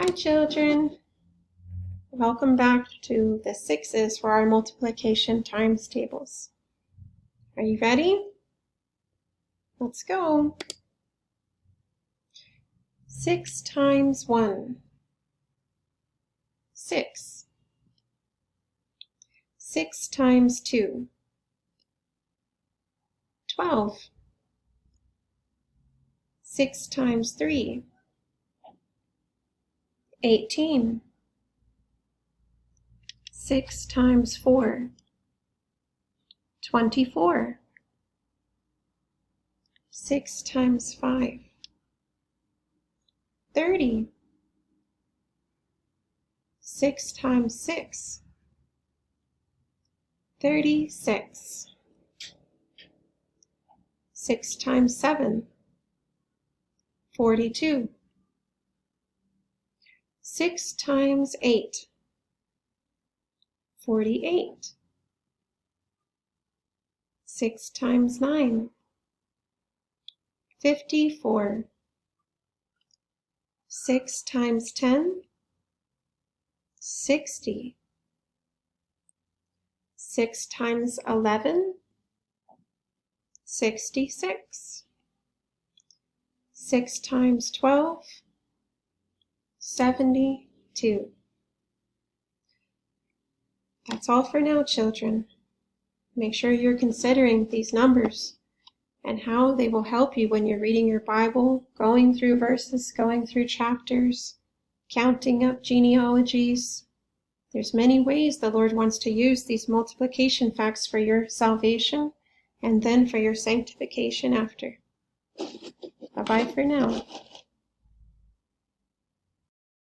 Hi children, welcome back to the 6's for our multiplication times tables. Are you ready? Let's go. 6 times 1, 6. 6 times 2, 12. 6 times 3, 18. 6 times 4, 24. 6 times 5, 30. 6 times 6, 36. 6 times 7, 42. 6 times 8, 48. 6 times 9, 54. 6 times 10, 60. 6 times 11, 66. 6 times 12, 72. That's all for now, children. Make sure you're considering these numbers and how they will help you when you're reading your Bible, going through verses, going through chapters, counting up genealogies. There's many ways the Lord wants to use these multiplication facts for your salvation and then for your sanctification after. Bye-bye for now.